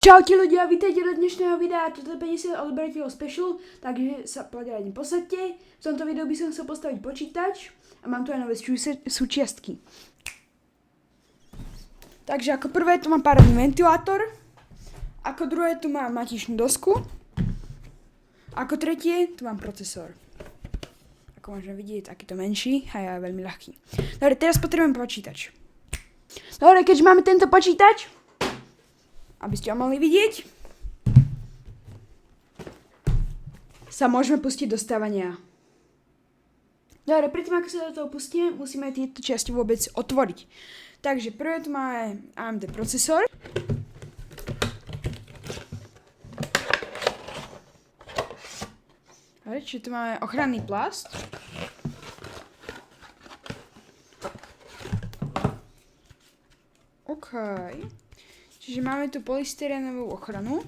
Čaute ľudia, vítajte do dnešného videa, toto je 50 odberateľov special, takže sa poďalej posaďte. V tomto videu by som chcel postaviť počítač a mám tu aj nové súčiastky. Takže ako prvé tu mám párový ventilátor, ako druhé tu mám matičnú dosku, ako tretie tu mám procesor. Ako môžeme vidieť, takýto menší a je veľmi ľahký. Dobre, teraz potrebujem počítač. Dobre, keďže máme tento počítač, aby ste ho mohli vidieť, sa môžeme pustiť do stavania. Dobre, predtým ako sa do toho pustíme, musíme tieto časti vôbec otvoriť. Takže prvé tu máme AMD procesor. Dobre, čiže tu máme ochranný plast. OK. Čiže máme tu polystyrenovú ochranu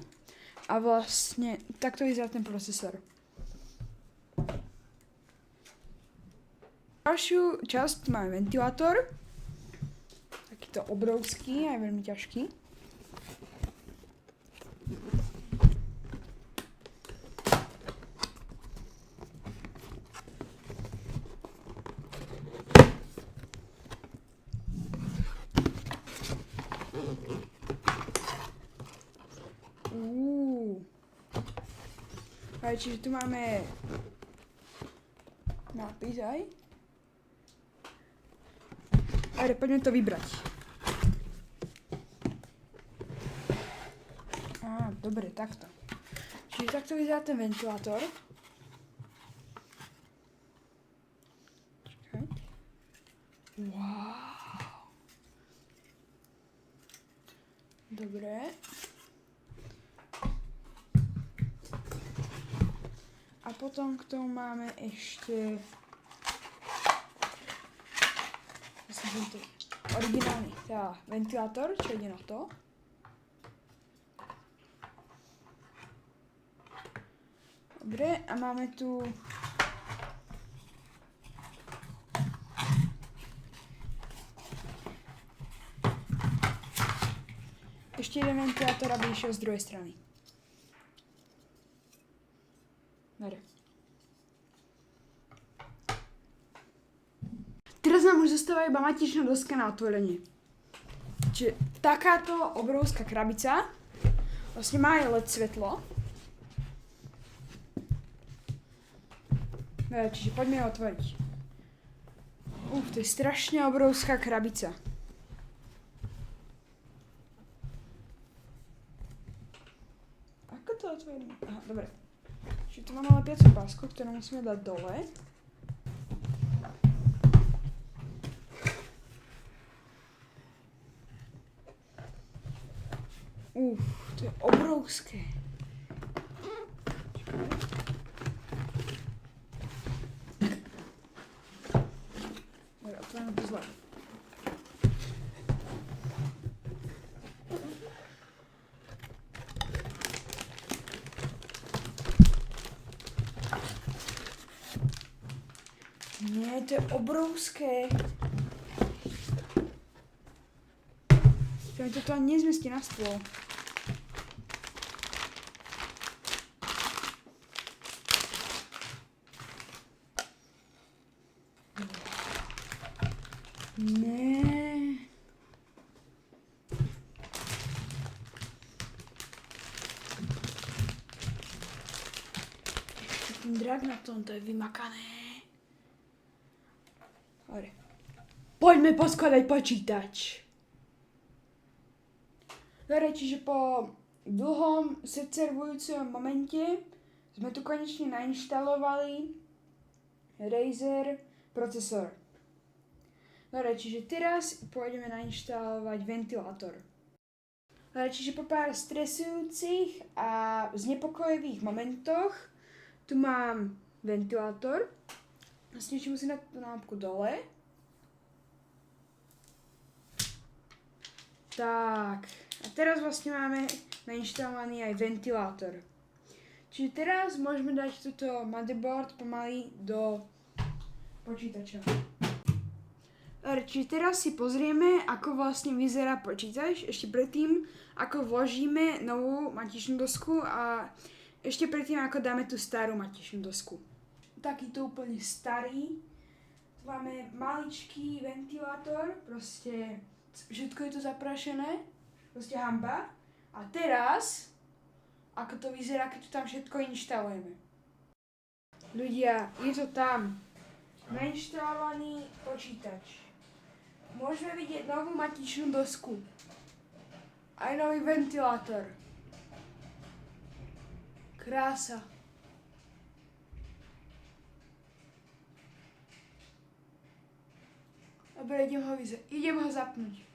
a vlastne takto vyzerá ten procesor. Ďalšiu časť máme ventilátor, takýto obrovský aj veľmi ťažký. Čiže tu máme nápis aj. Ale poďme to vybrať. Dobre, takto. Čiže takto vyzerá ten ventilátor. Čakaj. Wow. Dobre. A potom k tomu máme ešte originálny ventilátor, čo ide na to. Dobre, a máme tu ešte jeden ventilátor, aby išiel z druhej strany. Dobre. Teraz nám už zostáva iba matičná doska na otvorenie. Čiže takáto obrovská krabica vlastne má aj LED svetlo. Dobre, čiže poďme ho otvoriť. To je strašne obrovská krabica. Ako to otvorím? Aha, dobre. Čiže tu máme lepiacu pásku, ktorú musíme dať dole. To je obrovské. Dobre, otvoríme to zle. Nie, to je obrovské. Toto ani nezmestí na stôl. Ne. Ešte ten drak na tom, to je vymakané. Dobre. Poďme poskladať počítač. Dobre, čiže po dlhom srdcervujúcom momente sme tu konečne nainštalovali Razer procesor. Dobre, čiže teraz pôjdeme nainštalovať ventilátor. Dobre, čiže po pár stresujúcich a znepokojivých momentoch tu mám ventilátor. Vlastne musím dať tú lámpku dole. Tak, a teraz vlastne máme nainštalovaný aj ventilátor. Čiže teraz môžeme dať túto motherboard pomaly do počítača. Čiže teraz si pozrieme, ako vlastne vyzerá počítač, ešte predtým, ako vložíme novú matičnú dosku a ešte predtým, ako dáme tú starú matičnú dosku. Takýto úplne starý. Tu máme maličký ventilátor, proste všetko je tu zaprašené, proste hanba. A teraz, ako to vyzerá, keď tu tam všetko inštalujeme. Ľudia, je to tam. Nainštalovaný počítač. Môžeme vidieť novú matičnú dosku. Aj nový ventilátor. Krása. Dobre, idem ho zapnúť.